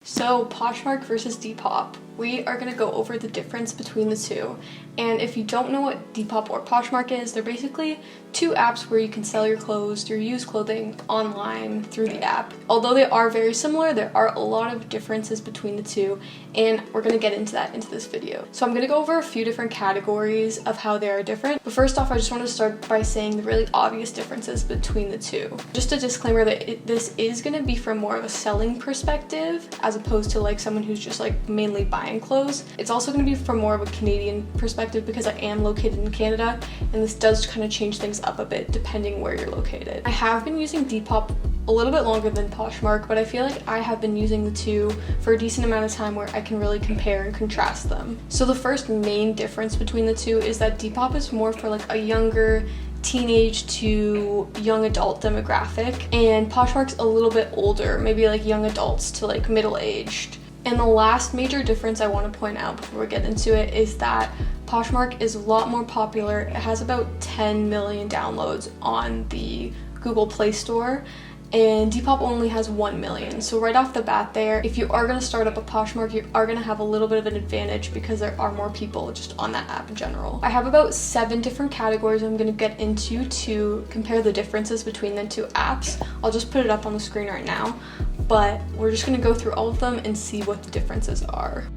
So Poshmark versus Depop. We are going to go over the difference between the two. And if you don't know what Depop or Poshmark is, they're basically two apps where you can sell your clothes, your used clothing online through the app. Although they are very similar, there are a lot of differences between the two, and we're going to get into that into this video. So I'm going to go over a few different categories of how they are different. But first off, I just want to start by saying the really obvious differences between the two. Just a disclaimer that this is going to be from more of a selling perspective as opposed to like someone who's just like mainly buying clothes. It's also going to be from more of a Canadian perspective because I am located in Canada, and this does kind of change things up a bit depending where you're located. I have been using Depop a little bit longer than Poshmark, but I feel like I have been using the two for a decent amount of time where I can really compare and contrast them. So the first main difference between the two is that Depop is more for like a younger teenage to young adult demographic, and Poshmark's a little bit older, maybe like young adults to like middle-aged. And the last major difference I want to point out before we get into it is that Poshmark is a lot more popular. It has about 10 million downloads on the Google Play Store, and Depop only has 1 million. So right off the bat there, if you are going to start up a Poshmark, you are going to have a little bit of an advantage because there are more people just on that app in general. I have about 7 different categories I'm going to get into to compare the differences between the two apps. I'll just put it up on the screen right now, but we're just going to go through all of them and see what the differences are.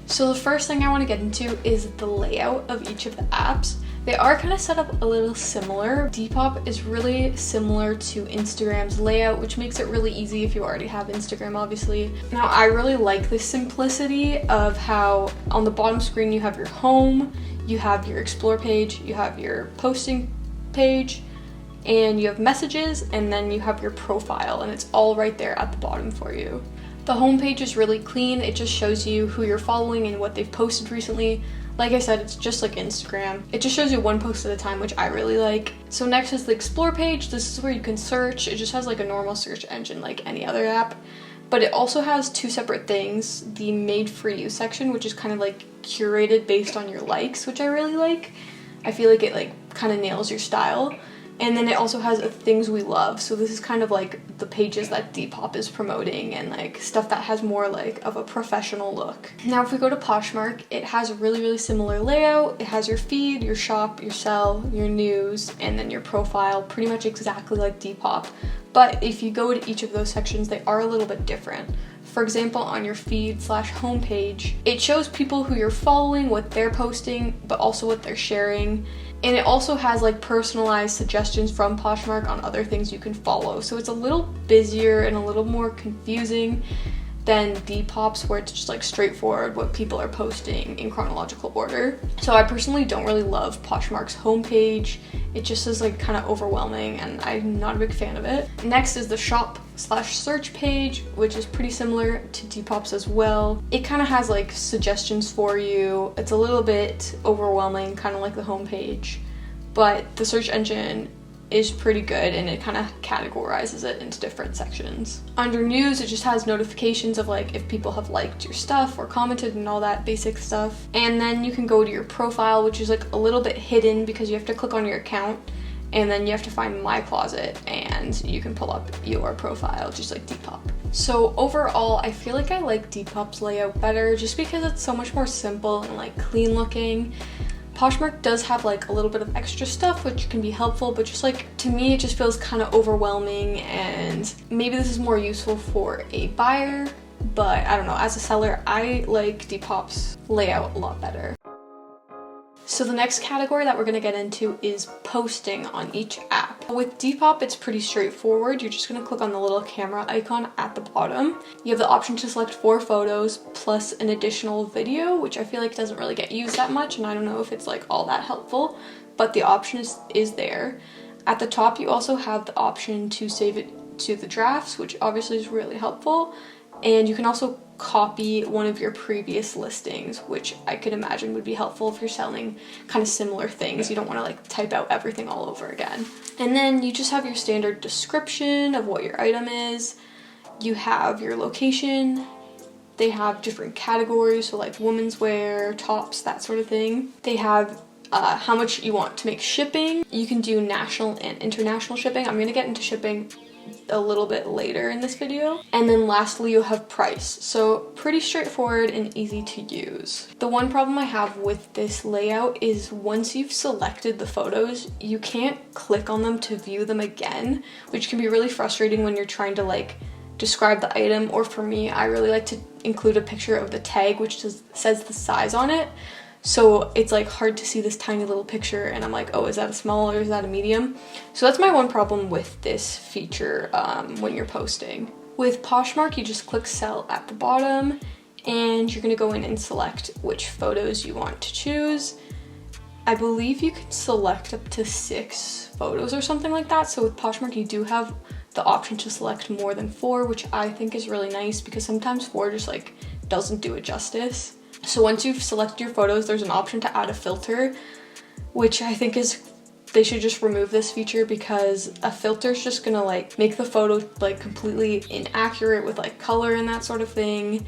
So the first thing I want to get into is the layout of each of the apps. They are kind of set up a little similar. Depop is really similar to Instagram's layout, which makes it really easy if you already have Instagram, obviously. Now, I really like the simplicity of how on the bottom screen you have your home, you have your explore page, you have your posting page, and you have messages, and then you have your profile, and it's all right there at the bottom for you. The home page is really clean. It just shows you who you're following and what they've posted recently. Like I said, it's just like Instagram. It just shows you one post at a time, which I really like. So next is the explore page. This is where you can search. It just has like a normal search engine like any other app, but it also has 2 separate things. The made for you section, which is kind of like curated based on your likes, which I really like. I feel like it like kind of nails your style. And then it also has a things we love. So this is kind of like the pages that Depop is promoting and like stuff that has more like of a professional look. Now if we go to Poshmark, it has a really similar layout. It has your feed, your shop, your sell, your news, and then your profile, pretty much exactly like Depop. But if you go to each of those sections, they are a little bit different. For example, on your feed/homepage, it shows people who you're following, what they're posting, but also what they're sharing. And it also has like personalized suggestions from Poshmark on other things you can follow. So it's a little busier and a little more confusing than Depop's, where it's just like straightforward what people are posting in chronological order. So I personally don't really love Poshmark's homepage. It just is like kind of overwhelming, and I'm not a big fan of it. Next is the shop/search page, which is pretty similar to Depop's as well. It kind of has like suggestions for you. It's a little bit overwhelming, kind of like the homepage, but the search engine is pretty good, and it kind of categorizes it into different sections. Under news, it just has notifications of like if people have liked your stuff or commented and all that basic stuff. And then you can go to your profile, which is like a little bit hidden because you have to click on your account, and then you have to find my closet and you can pull up your profile just like Depop. So overall, I feel like I like Depop's layout better just because it's so much more simple and like clean looking. Poshmark does have like a little bit of extra stuff which can be helpful, but just like to me it just feels kind of overwhelming, and maybe this is more useful for a buyer, but I don't know, as a seller I like Depop's layout a lot better. So the next category that we're going to get into is posting on each app. With Depop, it's pretty straightforward. You're just going to click on the little camera icon at the bottom. You have the option to select 4 photos plus an additional video, which I feel like doesn't really get used that much, and I don't know if it's like all that helpful, but the option is there. At the top, you also have the option to save it to the drafts, which obviously is really helpful. And you can also copy one of your previous listings, which I could imagine would be helpful if you're selling kind of similar things. You don't want to like type out everything all over again. And then you just have your standard description of what your item is. You have your location. They have different categories, so like women's wear, tops, that sort of thing. They have how much you want to make shipping. You can do national and international shipping. I'm going to get into shipping a little bit later in this video. And then lastly, you have price. So pretty straightforward and easy to use. The one problem I have with this layout is once you've selected the photos, you can't click on them to view them again, which can be really frustrating when you're trying to like describe the item. Or for me, I really like to include a picture of the tag which says the size on it. So it's like hard to see this tiny little picture and I'm like, oh, is that a small or is that a medium? So that's my one problem with this feature when you're posting. With Poshmark, you just click sell at the bottom and you're gonna go in and select which photos you want to choose. I believe you can select up to 6 photos or something like that. So with Poshmark, you do have the option to select more than 4, which I think is really nice because sometimes 4 just like doesn't do it justice. So once you've selected your photos, there's an option to add a filter, which I think is, they should just remove this feature because a filter is just gonna like make the photo like completely inaccurate with like color and that sort of thing.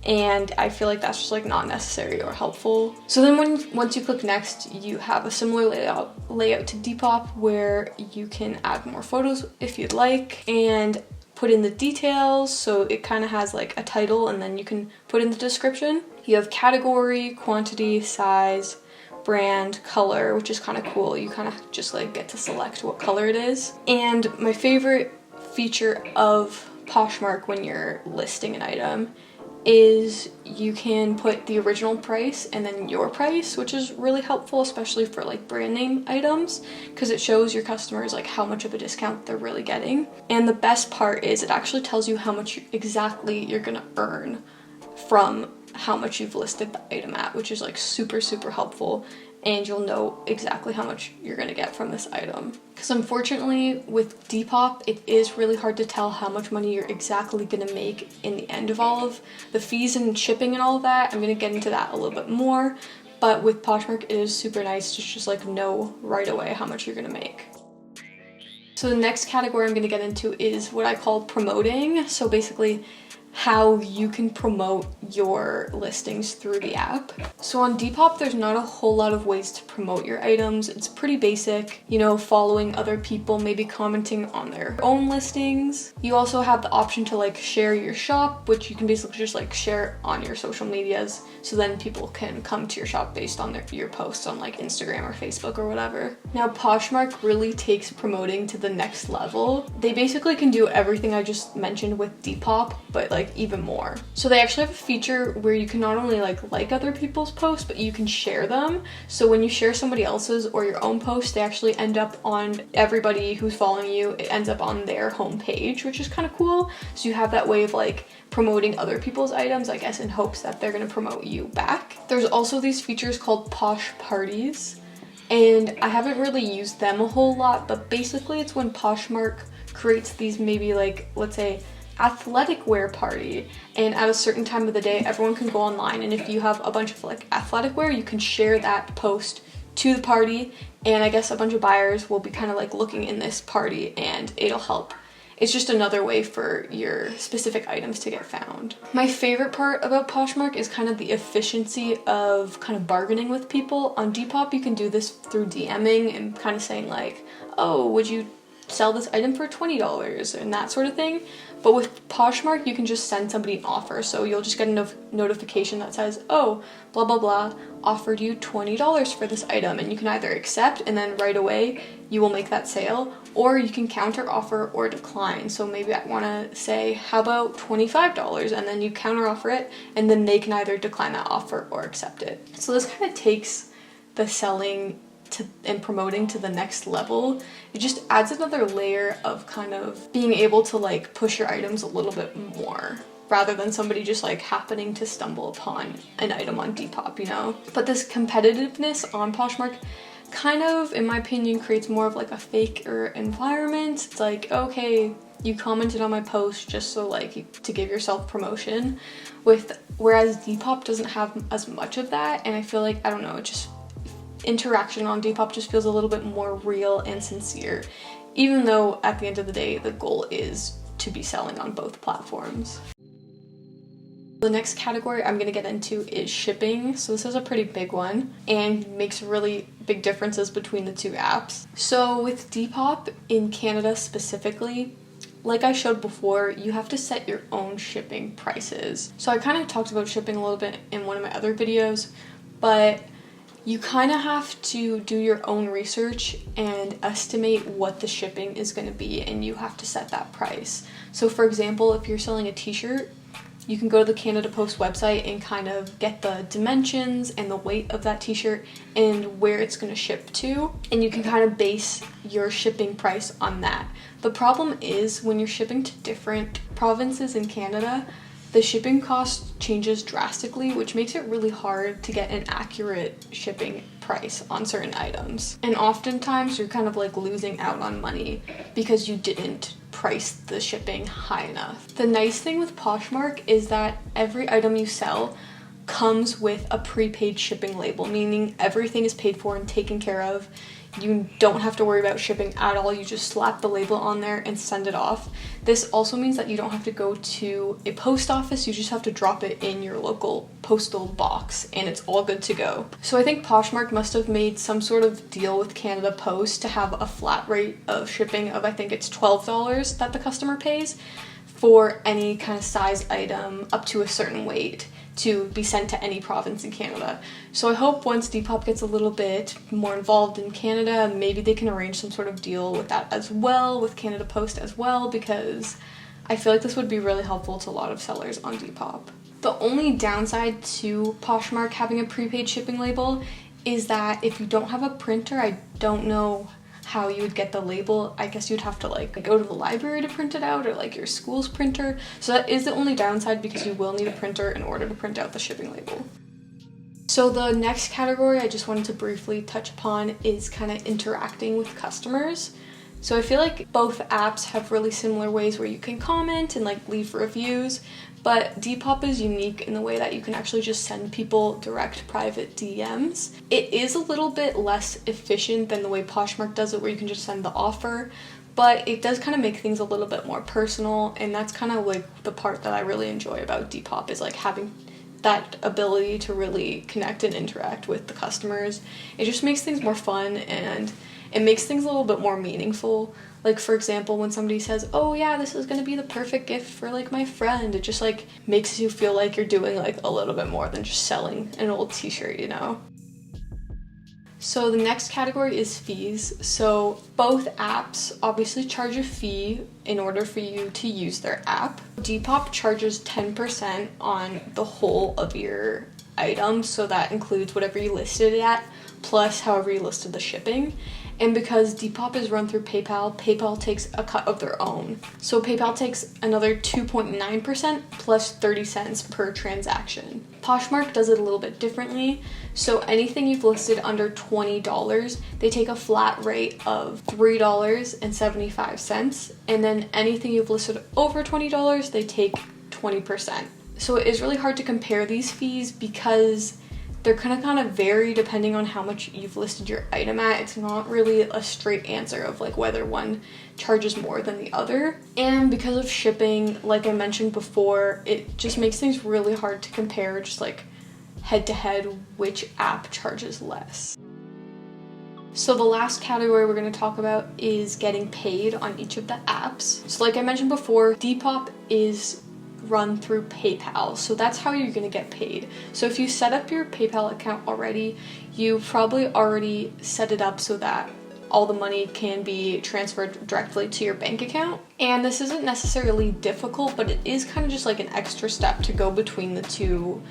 And I feel like that's just like not necessary or helpful. So then once you click next, you have a similar layout to Depop where you can add more photos if you'd like and put in the details. So it kind of has like a title and then you can put in the description. You have category, quantity, size, brand, color, which is kind of cool. You kind of just like get to select what color it is. And my favorite feature of Poshmark when you're listing an item is you can put the original price and then your price, which is really helpful, especially for like brand name items, because it shows your customers like how much of a discount they're really getting. And the best part is it actually tells you how much exactly you're gonna earn from how much you've listed the item at, which is like super helpful, and you'll know exactly how much you're gonna get from this item. Because unfortunately with Depop, it is really hard to tell how much money you're exactly gonna make in the end of all of the fees and shipping and all of that. I'm gonna get into that a little bit more, but with Poshmark, it is super nice to just like know right away how much you're gonna make. So the next category I'm gonna get into is what I call promoting. So basically, how you can promote your listings through the app. So on Depop, there's not a whole lot of ways to promote your items. It's pretty basic, you know, following other people, maybe commenting on their own listings. You also have the option to like share your shop, which you can basically just like share on your social medias. So then people can come to your shop based on your posts on like Instagram or Facebook or whatever. Now Poshmark really takes promoting to the next level. They basically can do everything I just mentioned with Depop, but like even more. So they actually have a feature where you can not only like other people's posts, but you can share them. So when you share somebody else's or your own post, they actually end up on everybody who's following you. It ends up on their homepage, which is kind of cool. So you have that way of like promoting other people's items, I guess, in hopes that they're gonna promote you back. There's also these features called Posh Parties, and I haven't really used them a whole lot, but basically it's when Poshmark creates these maybe like, let's say, athletic wear party, and at a certain time of the day everyone can go online, and if you have a bunch of like athletic wear, you can share that post to the party, and I guess a bunch of buyers will be kind of like looking in this party and it'll help. It's just another way for your specific items to get found. My favorite part about Poshmark is kind of the efficiency of kind of bargaining with people. On Depop, you can do this through DMing and kind of saying like, oh, would you sell this item for $20 and that sort of thing. But with Poshmark, you can just send somebody an offer. So you'll just get a notification that says, oh, blah, blah, blah, offered you $20 for this item. And you can either accept and then right away you will make that sale, or you can counter offer or decline. So maybe I want to say, how about $25? And then you counter offer it, and then they can either decline that offer or accept it. So this kind of takes the selling and promoting to the next level. It just adds another layer of kind of being able to like push your items a little bit more, rather than somebody just like happening to stumble upon an item on Depop, you know? But this competitiveness on Poshmark kind of, in my opinion, creates more of like a faker environment. It's like, okay, you commented on my post just so like to give yourself promotion, whereas Depop doesn't have as much of that. And I feel like, I don't know, it just, interaction on Depop just feels a little bit more real and sincere, even though at the end of the day the goal is to be selling on both platforms. The next category I'm going to get into is shipping. So this is a pretty big one and makes really big differences between the two apps. So with Depop in Canada specifically, like I showed before, you have to set your own shipping prices. So I kind of talked about shipping a little bit in one of my other videos, but you kind of have to do your own research and estimate what the shipping is going to be, and you have to set that price. So for example, if you're selling a t-shirt, you can go to the Canada Post website and kind of get the dimensions and the weight of that t-shirt and where it's going to ship to, and you can kind of base your shipping price on that. The problem is when you're shipping to different provinces in Canada, the shipping cost changes drastically, which makes it really hard to get an accurate shipping price on certain items. And oftentimes you're kind of like losing out on money because you didn't price the shipping high enough. The nice thing with Poshmark is that every item you sell comes with a prepaid shipping label, meaning everything is paid for and taken care of. You don't have to worry about shipping at all. You just slap the label on there and send it off. This also means that you don't have to go to a post office. You just have to drop it in your local postal box and it's all good to go. So I think Poshmark must have made some sort of deal with Canada Post to have a flat rate of shipping of, I think it's $12 that the customer pays for any kind of size item up to a certain weight to be sent to any province in Canada. So I hope once Depop gets a little bit more involved in Canada, maybe they can arrange some sort of deal with that as well, with Canada Post as well, because I feel like this would be really helpful to a lot of sellers on Depop. The only downside to Poshmark having a prepaid shipping label is that if you don't have a printer, I don't know how you would get the label. I guess you'd have to like go to the library to print it out, or like your school's printer. So that is the only downside, because you will need a printer in order to print out the shipping label. So the next category I just wanted to briefly touch upon is kind of interacting with customers. So I feel like both apps have really similar ways where you can comment and like leave reviews, but Depop is unique in the way that you can actually just send people direct private DMs. It is a little bit less efficient than the way Poshmark does it, where you can just send the offer, but it does kind of make things a little bit more personal, and that's kind of like the part that I really enjoy about Depop, is like having that ability to really connect and interact with the customers. It just makes things more fun, and it makes things a little bit more meaningful. Like for example, when somebody says, oh yeah, this is gonna be the perfect gift for like my friend, it just like makes you feel like you're doing like a little bit more than just selling an old t-shirt, you know? So the next category is fees. So both apps obviously charge a fee in order for you to use their app. Depop charges 10% on the whole of your item, so that includes whatever you listed it at, plus however you listed the shipping. And because Depop is run through PayPal, PayPal takes a cut of their own. So PayPal takes another 2.9% plus 30 cents per transaction. Poshmark does it a little bit differently. So anything you've listed under $20, they take a flat rate of $3.75. And then anything you've listed over $20, they take 20%. So it is really hard to compare these fees because they're kind of vary depending on how much you've listed your item at. It's not really a straight answer of like whether one charges more than the other. And because of shipping, like I mentioned before, it just makes things really hard to compare, just like head to head, which app charges less. So the last category we're going to talk about is getting paid on each of the apps. So like I mentioned before, Depop is run through PayPal, so that's how you're going to get paid. So if you set up your PayPal account already, you probably already set it up so that all the money can be transferred directly to your bank account. And this isn't necessarily difficult, but it is kind of just like an extra step to go between the two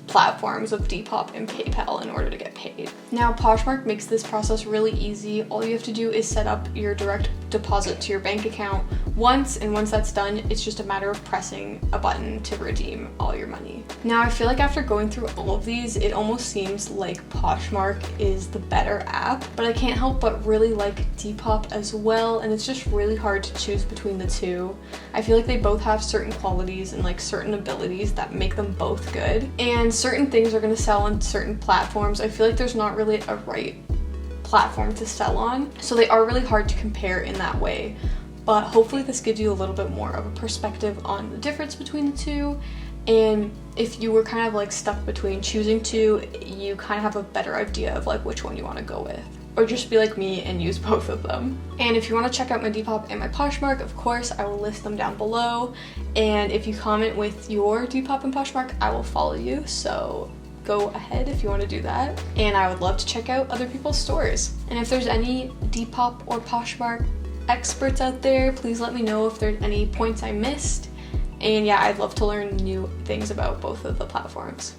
platforms of Depop and PayPal in order to get paid. Now, Poshmark makes this process really easy. All you have to do is set up your direct deposit to your bank account once, and once that's done, it's just a matter of pressing a button to redeem all your money. Now, I feel like after going through all of these, it almost seems like Poshmark is the better app, but I can't help but really like Depop as well, and it's just really hard to choose between the two. I feel like they both have certain qualities and like certain abilities that make them both good, and certain things are going to sell on certain platforms. I feel like there's not really a right platform to sell on, so they are really hard to compare in that way. But hopefully this gives you a little bit more of a perspective on the difference between the two, and if you were kind of like stuck between choosing two, you kind of have a better idea of like which one you want to go with. or just be like me and use both of them. And if you want to check out my Depop and my Poshmark, of course, I will list them down below. And if you comment with your Depop and Poshmark, I will follow you. So go ahead if you want to do that. And I would love to check out other people's stores. And if there's any Depop or Poshmark experts out there, please let me know if there's any points I missed. And yeah, I'd love to learn new things about both of the platforms.